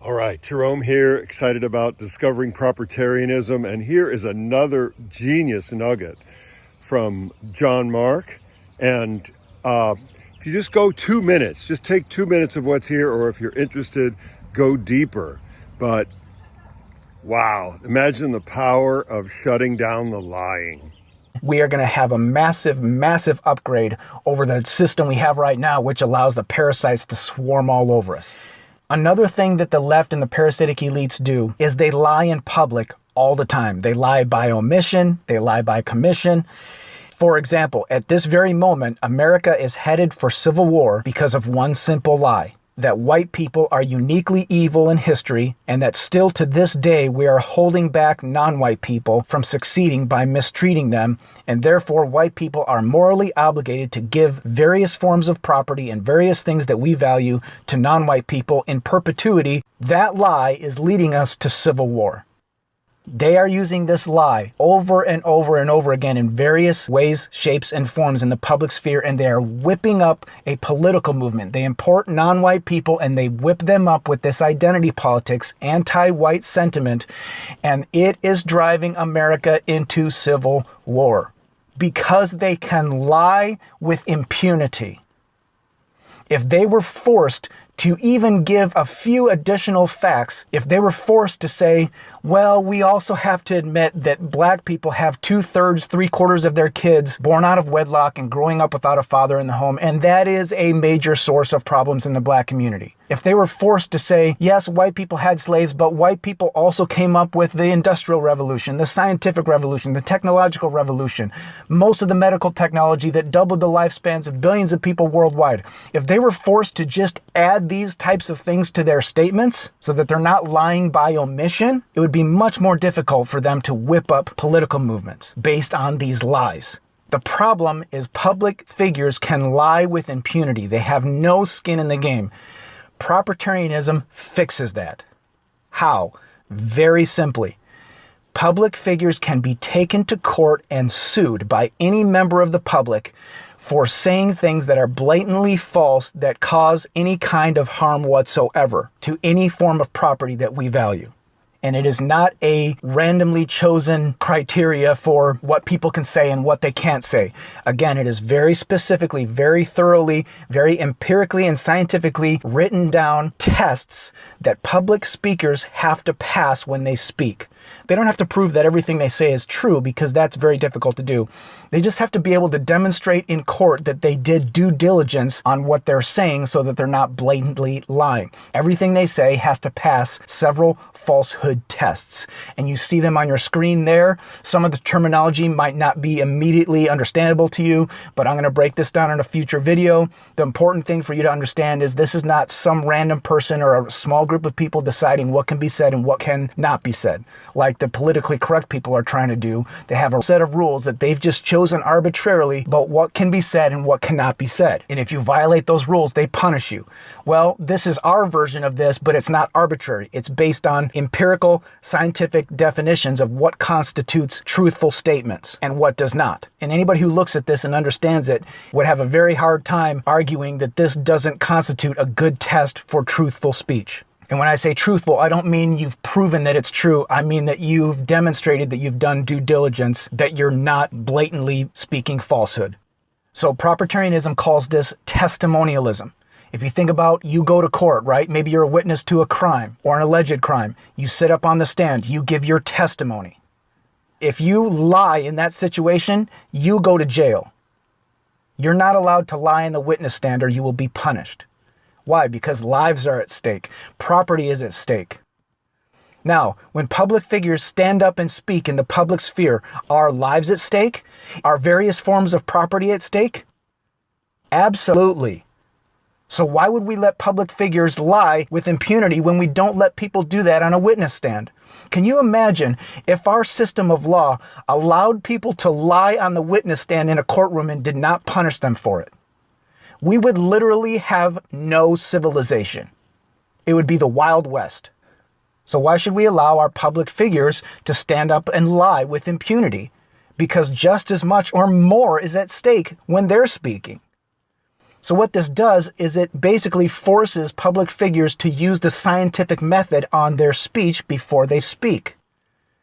All right, Jerome here, excited about discovering propertarianism. And here is another genius nugget from John Mark. And if you just go 2 minutes, just take 2 minutes of what's here, or if you're interested, go deeper. But wow, imagine the power of shutting down the lying. We are going to have a massive, massive upgrade over the system we have right now, which allows the parasites to swarm all over us. Another thing that the left and the parasitic elites do is they lie in public all the time. They lie by omission, they lie by commission. For example, at this very moment, America is headed for civil war because of one simple lie: that white people are uniquely evil in history, and that still to this day we are holding back non-white people from succeeding by mistreating them, and therefore white people are morally obligated to give various forms of property and various things that we value to non-white people in perpetuity. That lie is leading us to civil war. They are using this lie over and over and over again in various ways, shapes, and forms in the public sphere, and they are whipping up a political movement. They import non-white people and they whip them up with this identity politics, anti-white sentiment, and it is driving America into civil war because they can lie with impunity. If they were forced to even give a few additional facts, if they were forced to say, well, we also have to admit that black people have 2/3, 3/4 of their kids born out of wedlock and growing up without a father in the home, and that is a major source of problems in the black community. If they were forced to say, yes, white people had slaves, but white people also came up with the Industrial Revolution, the Scientific Revolution, the Technological Revolution, most of the medical technology that doubled the lifespans of billions of people worldwide. If they were forced to just add these types of things to their statements so that they're not lying by omission, it would be much more difficult for them to whip up political movements based on these lies. The problem is public figures can lie with impunity. They have no skin in the game. Propertarianism fixes that. How? Very simply. Public figures can be taken to court and sued by any member of the public for saying things that are blatantly false that cause any kind of harm whatsoever to any form of property that we value. And it is not a randomly chosen criteria for what people can say and what they can't say. Again, it is very specifically, very thoroughly, very empirically and scientifically written down tests that public speakers have to pass when they speak. They don't have to prove that everything they say is true, because that's very difficult to do. They just have to be able to demonstrate in court that they did due diligence on what they're saying so that they're not blatantly lying. Everything they say has to pass several falsehood tests. And you see them on your screen there. Some of the terminology might not be immediately understandable to you, but I'm going to break this down in a future video. The important thing for you to understand is this is not some random person or a small group of people deciding what can be said and what can not be said, like the politically correct people are trying to do. They have a set of rules that they've just chosen arbitrarily about what can be said and what cannot be said. And if you violate those rules, they punish you. Well, this is our version of this, but it's not arbitrary. It's based on empirical, scientific definitions of what constitutes truthful statements and what does not. And anybody who looks at this and understands it would have a very hard time arguing that this doesn't constitute a good test for truthful speech. And when I say truthful, I don't mean you've proven that it's true. I mean that you've demonstrated that you've done due diligence, that you're not blatantly speaking falsehood. So propertarianism calls this testimonialism. If you think about, you go to court, right? Maybe you're a witness to a crime or an alleged crime. You sit up on the stand, you give your testimony. If you lie in that situation, you go to jail. You're not allowed to lie in the witness stand or you will be punished. Why? Because lives are at stake. Property is at stake. Now, when public figures stand up and speak in the public sphere, are lives at stake? Are various forms of property at stake? Absolutely. So why would we let public figures lie with impunity when we don't let people do that on a witness stand? Can you imagine if our system of law allowed people to lie on the witness stand in a courtroom and did not punish them for it? We would literally have no civilization. It would be the Wild West. So why should we allow our public figures to stand up and lie with impunity? Because just as much or more is at stake when they're speaking. So what this does is it basically forces public figures to use the scientific method on their speech before they speak.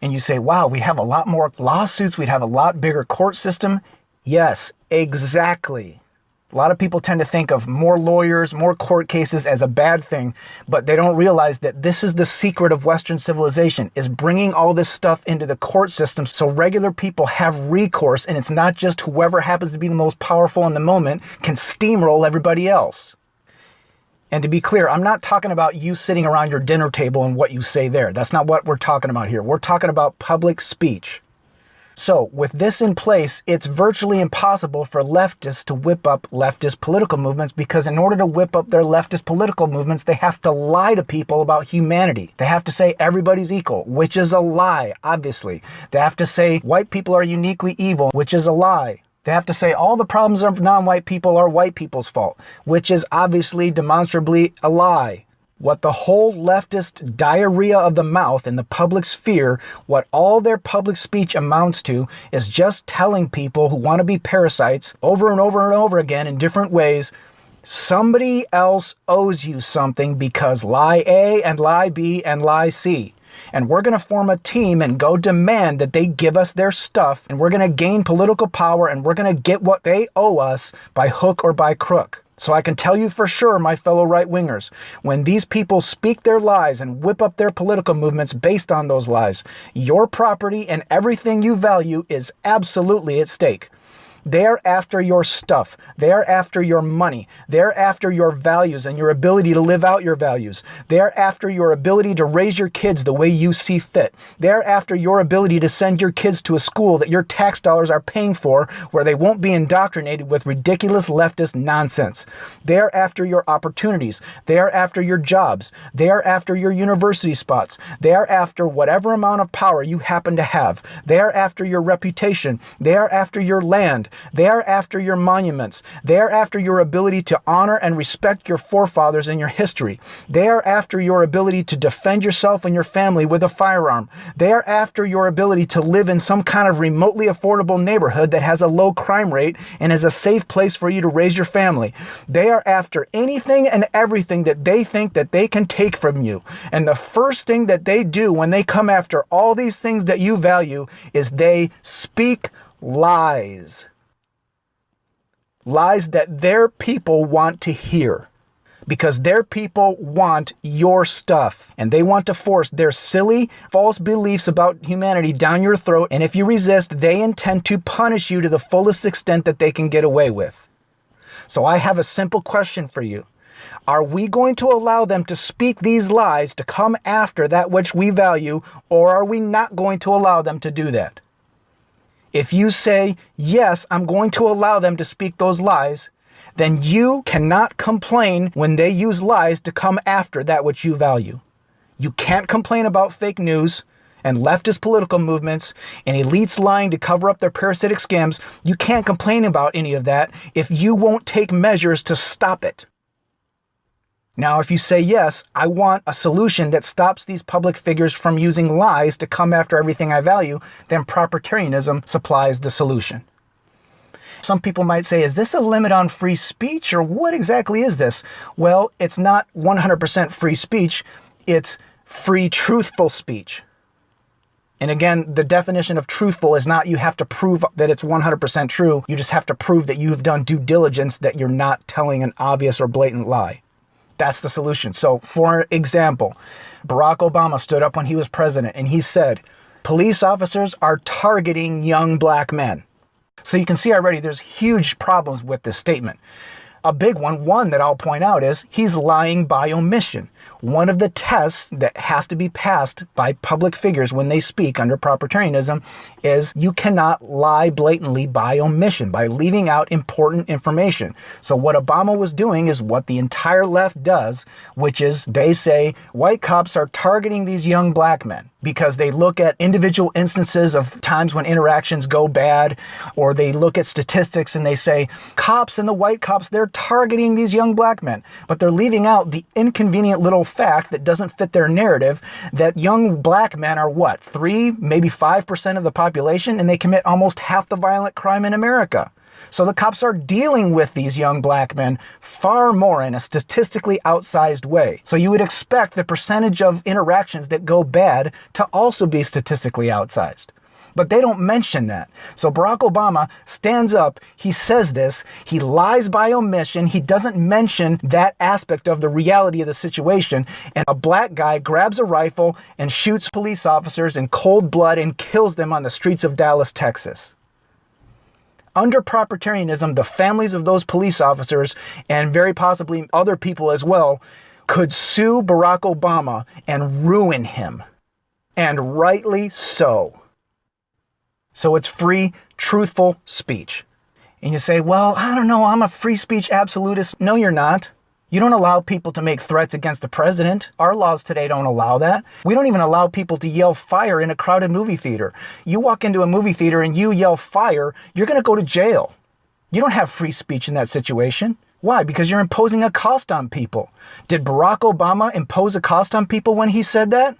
And you say, wow, we'd have a lot more lawsuits, we'd have a lot bigger court system. Yes, exactly. A lot of people tend to think of more lawyers, more court cases as a bad thing, but they don't realize that this is the secret of Western civilization, is bringing all this stuff into the court system so regular people have recourse, and it's not just whoever happens to be the most powerful in the moment can steamroll everybody else. And to be clear, I'm not talking about you sitting around your dinner table and what you say there. That's not what we're talking about here. We're talking about public speech. So with this in place, it's virtually impossible for leftists to whip up leftist political movements, because in order to whip up their leftist political movements, they have to lie to people about humanity. They have to say everybody's equal, which is a lie, obviously. They have to say white people are uniquely evil, which is a lie. They have to say all the problems of non-white people are white people's fault, which is obviously demonstrably a lie. What the whole leftist diarrhea of the mouth in the public sphere, what all their public speech amounts to, is just telling people who want to be parasites over and over and over again in different ways, somebody else owes you something because lie A and lie B and lie C. And we're going to form a team and go demand that they give us their stuff, and we're going to gain political power, and we're going to get what they owe us by hook or by crook. So I can tell you for sure, my fellow right-wingers, when these people speak their lies and whip up their political movements based on those lies, your property and everything you value is absolutely at stake. They're after your stuff. They're after your money. They're after your values and your ability to live out your values. They're after your ability to raise your kids the way you see fit. They're after your ability to send your kids to a school that your tax dollars are paying for, where they won't be indoctrinated with ridiculous leftist nonsense. They're after your opportunities. They're after your jobs. They're after your university spots. They're after whatever amount of power you happen to have. They're after your reputation. They're after your land. They are after your monuments. They are after your ability to honor and respect your forefathers and your history. They are after your ability to defend yourself and your family with a firearm. They are after your ability to live in some kind of remotely affordable neighborhood that has a low crime rate and is a safe place for you to raise your family. They are after anything and everything that they think that they can take from you. And the first thing that they do when they come after all these things that you value is they speak lies. Lies that their people want to hear, because their people want your stuff, and they want to force their silly, false beliefs about humanity down your throat, and if you resist, they intend to punish you to the fullest extent that they can get away with. So I have a simple question for you. Are we going to allow them to speak these lies to come after that which we value, or are we not going to allow them to do that? If you say, yes, I'm going to allow them to speak those lies, then you cannot complain when they use lies to come after that which you value. You can't complain about fake news and leftist political movements and elites lying to cover up their parasitic scams. You can't complain about any of that if you won't take measures to stop it. Now, if you say, yes, I want a solution that stops these public figures from using lies to come after everything I value, then propertarianism supplies the solution. Some people might say, is this a limit on free speech, or what exactly is this? Well, it's not 100% free speech, it's free truthful speech. And again, the definition of truthful is not you have to prove that it's 100% true, you just have to prove that you've done due diligence, that you're not telling an obvious or blatant lie. That's the solution. So, for example, Barack Obama stood up when he was president and he said, police officers are targeting young black men. So you can see already there's huge problems with this statement. A big one that I'll point out is he's lying by omission. One of the tests that has to be passed by public figures when they speak under propertarianism is you cannot lie blatantly by omission, by leaving out important information. So what Obama was doing is what the entire left does, which is they say white cops are targeting these young black men because they look at individual instances of times when interactions go bad, or they look at statistics and they say cops and the white cops, they're targeting these young black men, but they're leaving out the inconvenient little fact that doesn't fit their narrative that young black men are what, 3, maybe 5% of the population, and they commit almost half the violent crime in America. So the cops are dealing with these young black men far more in a statistically outsized way. So you would expect the percentage of interactions that go bad to also be statistically outsized. But they don't mention that. So Barack Obama stands up, he says this, he lies by omission, he doesn't mention that aspect of the reality of the situation, and a black guy grabs a rifle and shoots police officers in cold blood and kills them on the streets of Dallas, Texas. Under propertarianism, the families of those police officers, and very possibly other people as well, could sue Barack Obama and ruin him. And rightly so. So it's free, truthful speech. And you say, well, I don't know, I'm a free speech absolutist. No, you're not. You don't allow people to make threats against the president. Our laws today don't allow that. We don't even allow people to yell fire in a crowded movie theater. You walk into a movie theater and you yell fire, you're going to go to jail. You don't have free speech in that situation. Why? Because you're imposing a cost on people. Did Barack Obama impose a cost on people when he said that?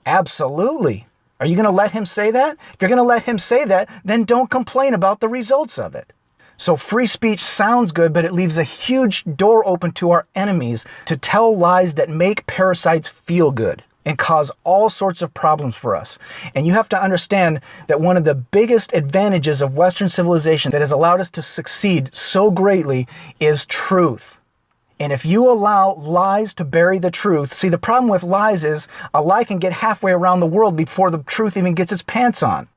Absolutely. Are you going to let him say that? If you're going to let him say that, then don't complain about the results of it. So free speech sounds good, but it leaves a huge door open to our enemies to tell lies that make parasites feel good and cause all sorts of problems for us. And you have to understand that one of the biggest advantages of Western civilization that has allowed us to succeed so greatly is truth. And if you allow lies to bury the truth, see, the problem with lies is a lie can get halfway around the world before the truth even gets its pants on.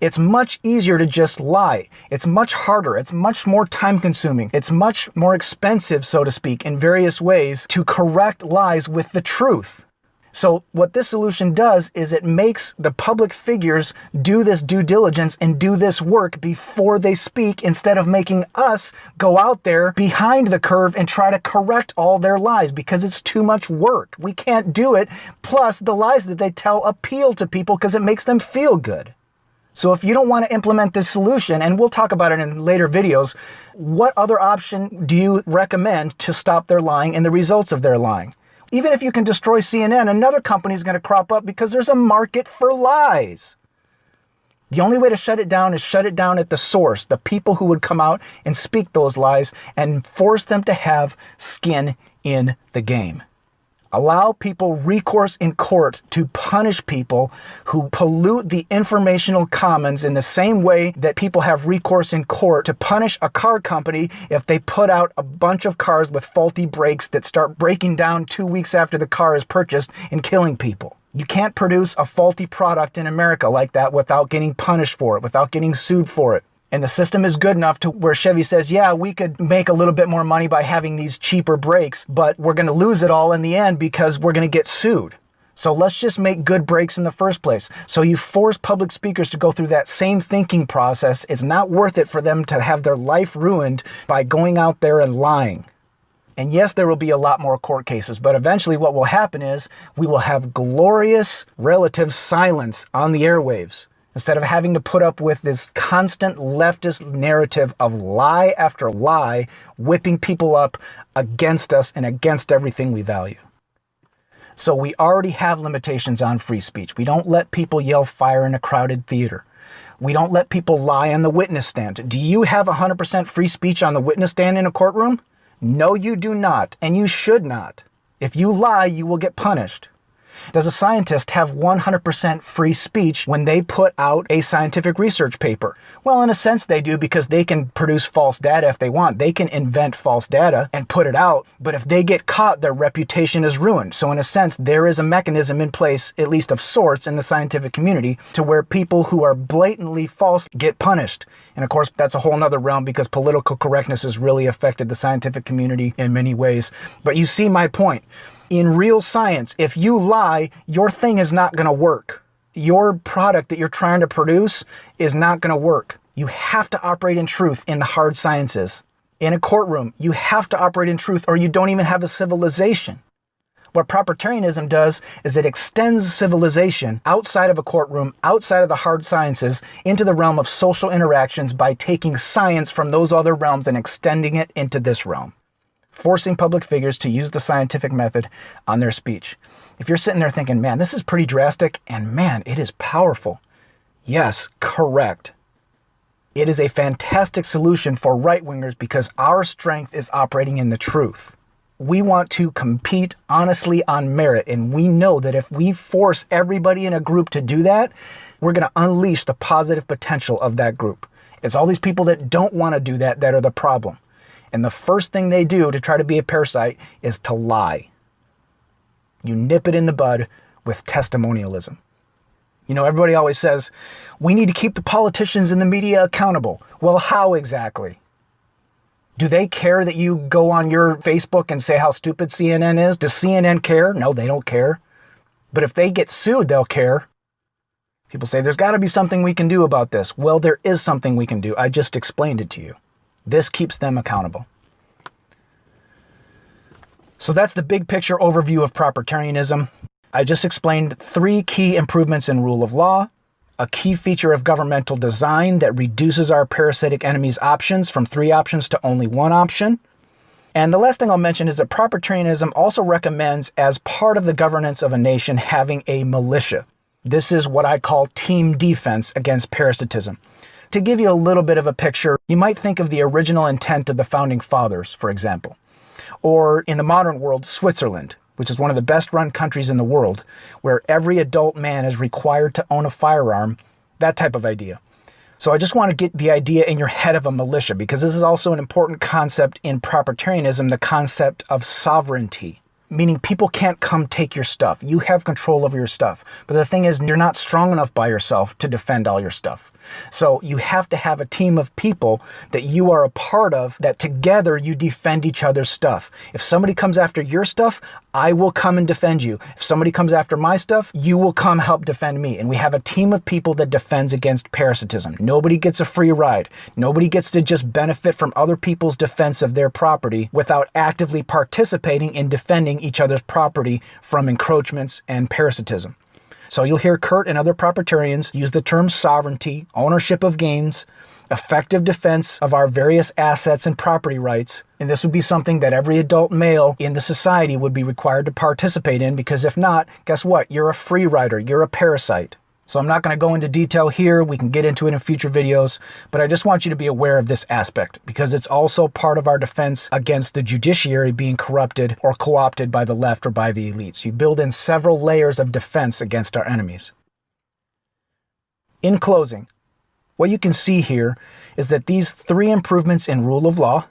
It's much easier to just lie. It's much harder. It's much more time consuming. It's much more expensive, so to speak, in various ways to correct lies with the truth. So what this solution does is it makes the public figures do this due diligence and do this work before they speak, instead of making us go out there behind the curve and try to correct all their lies, because it's too much work. We can't do it. Plus, the lies that they tell appeal to people because it makes them feel good. So if you don't want to implement this solution, and we'll talk about it in later videos, what other option do you recommend to stop their lying and the results of their lying? Even if you can destroy CNN, another company is going to crop up because there's a market for lies. The only way to shut it down is shut it down at the source, the people who would come out and speak those lies, and force them to have skin in the game. Allow people recourse in court to punish people who pollute the informational commons in the same way that people have recourse in court to punish a car company if they put out a bunch of cars with faulty brakes that start breaking down 2 weeks after the car is purchased and killing people. You can't produce a faulty product in America like that without getting punished for it, without getting sued for it. And the system is good enough to where Chevy says, yeah, we could make a little bit more money by having these cheaper brakes, but we're going to lose it all in the end because we're going to get sued. So let's just make good brakes in the first place. So you force public speakers to go through that same thinking process. It's not worth it for them to have their life ruined by going out there and lying. And yes, there will be a lot more court cases, but eventually what will happen is we will have glorious relative silence on the airwaves, instead of having to put up with this constant leftist narrative of lie after lie, whipping people up against us and against everything we value. So we already have limitations on free speech. We don't let people yell fire in a crowded theater. We don't let people lie on the witness stand. Do you have 100% free speech on the witness stand in a courtroom? No, you do not, and you should not. If you lie, you will get punished. Does a scientist have 100% free speech when they put out a scientific research paper? Well, in a sense they do, because they can produce false data if they want. They can invent false data and put it out, but if they get caught, their reputation is ruined. So in a sense, there is a mechanism in place, at least of sorts, in the scientific community to where people who are blatantly false get punished. And of course, that's a whole nother realm, because political correctness has really affected the scientific community in many ways. But you see my point. In real science, if you lie, your thing is not going to work. Your product that you're trying to produce is not going to work. You have to operate in truth in the hard sciences. In a courtroom, you have to operate in truth, or you don't even have a civilization. What propertarianism does is it extends civilization outside of a courtroom, outside of the hard sciences, into the realm of social interactions by taking science from those other realms and extending it into this realm, forcing public figures to use the scientific method on their speech. If you're sitting there thinking, man, this is pretty drastic, and man, it is powerful. Yes, correct. It is a fantastic solution for right-wingers because our strength is operating in the truth. We want to compete honestly on merit, and we know that if we force everybody in a group to do that, we're going to unleash the positive potential of that group. It's all these people that don't want to do that are the problem. And the first thing they do to try to be a parasite is to lie. You nip it in the bud with testimonialism. You know, everybody always says, we need to keep the politicians and the media accountable. Well, how exactly? Do they care that you go on your Facebook and say how stupid CNN is? Does CNN care? No, they don't care. But if they get sued, they'll care. People say, there's got to be something we can do about this. Well, there is something we can do. I just explained it to you. This keeps them accountable. So that's the big picture overview of propertarianism. I just explained 3 key improvements in rule of law, a key feature of governmental design that reduces our parasitic enemies' options from 3 options to only 1 option. And the last thing I'll mention is that propertarianism also recommends, as part of the governance of a nation, having a militia. This is what I call team defense against parasitism. To give you a little bit of a picture, you might think of the original intent of the Founding Fathers, for example. Or in the modern world, Switzerland, which is one of the best run countries in the world, where every adult man is required to own a firearm, that type of idea. So I just want to get the idea in your head of a militia, because this is also an important concept in propertarianism, the concept of sovereignty. Meaning people can't come take your stuff. You have control over your stuff. But the thing is, you're not strong enough by yourself to defend all your stuff. So you have to have a team of people that you are a part of, that together you defend each other's stuff. If somebody comes after your stuff, I will come and defend you. If somebody comes after my stuff, you will come help defend me. And we have a team of people that defends against parasitism. Nobody gets a free ride. Nobody gets to just benefit from other people's defense of their property without actively participating in defending each other's property from encroachments and parasitism. So you'll hear Kurt and other propertarians use the term sovereignty, ownership of gains, effective defense of our various assets and property rights. And this would be something that every adult male in the society would be required to participate in, because if not, guess what? You're a free rider. You're a parasite. So I'm not going to go into detail here. We can get into it in future videos, but I just want you to be aware of this aspect, because it's also part of our defense against the judiciary being corrupted or co-opted by the left or by the elites. You build in several layers of defense against our enemies. In closing, what you can see here is that these 3 improvements in rule of law,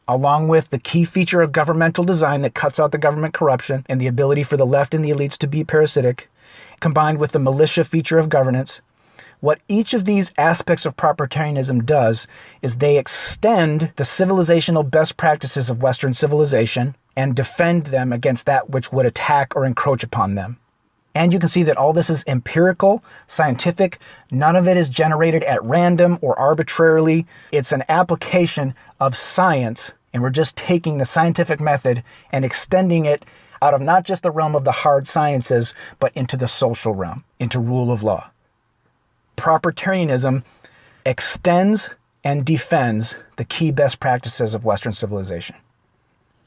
along with the key feature of governmental design that cuts out the government corruption and the ability for the left and the elites to be parasitic, combined with the militia feature of governance, what each of these aspects of propertarianism does is they extend the civilizational best practices of Western civilization and defend them against that which would attack or encroach upon them. And you can see that all this is empirical, scientific. None of it is generated at random or arbitrarily. It's an application of science, and we're just taking the scientific method and extending it out of not just the realm of the hard sciences, but into the social realm, into rule of law. Propertarianism extends and defends the key best practices of Western civilization.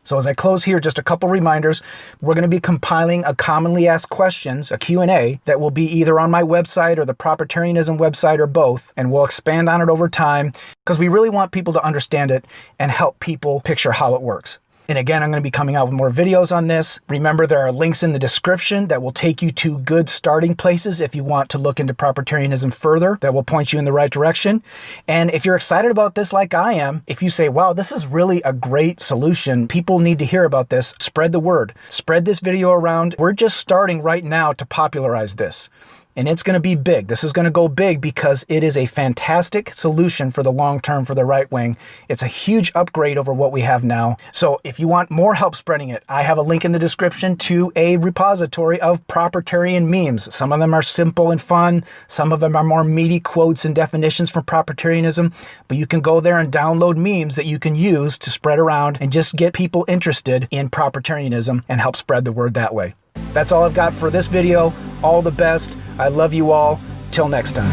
So as I close here, just a couple reminders. We're going to be compiling a commonly asked questions, a Q&A, that will be either on my website or the Propertarianism website or both, and we'll expand on it over time, because we really want people to understand it and help people picture how it works. And again, I'm going to be coming out with more videos on this. Remember, there are links in the description that will take you to good starting places if you want to look into propertarianism further, that will point you in the right direction. And if you're excited about this like I am, if you say, wow, this is really a great solution, people need to hear about this, spread the word. Spread this video around. We're just starting right now to popularize this. And it's going to be big. This is going to go big because it is a fantastic solution for the long term for the right wing. It's a huge upgrade over what we have now. So if you want more help spreading it, I have a link in the description to a repository of propertarian memes. Some of them are simple and fun. Some of them are more meaty quotes and definitions from propertarianism. But you can go there and download memes that you can use to spread around and just get people interested in propertarianism and help spread the word that way. That's all I've got for this video. All the best. I love you all. Till next time.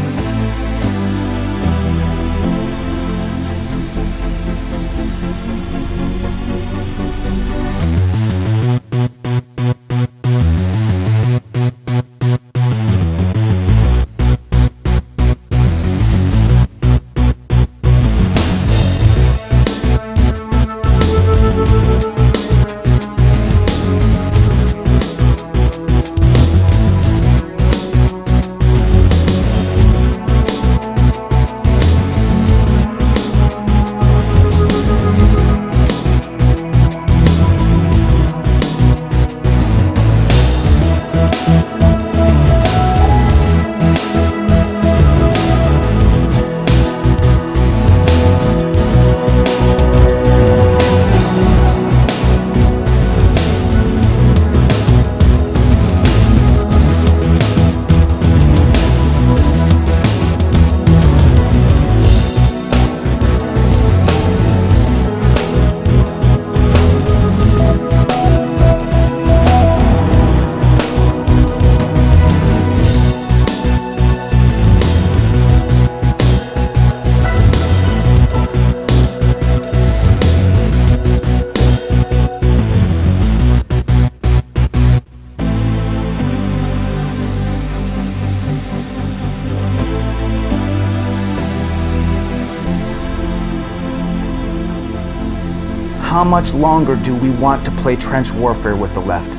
How much longer do we want to play trench warfare with the left?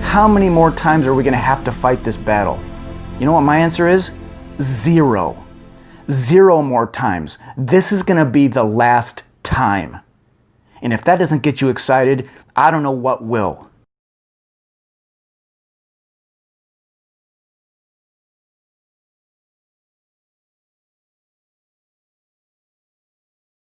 How many more times are we going to have to fight this battle? You know what my answer is? 0. 0 more times. This is going to be the last time. And if that doesn't get you excited, I don't know what will.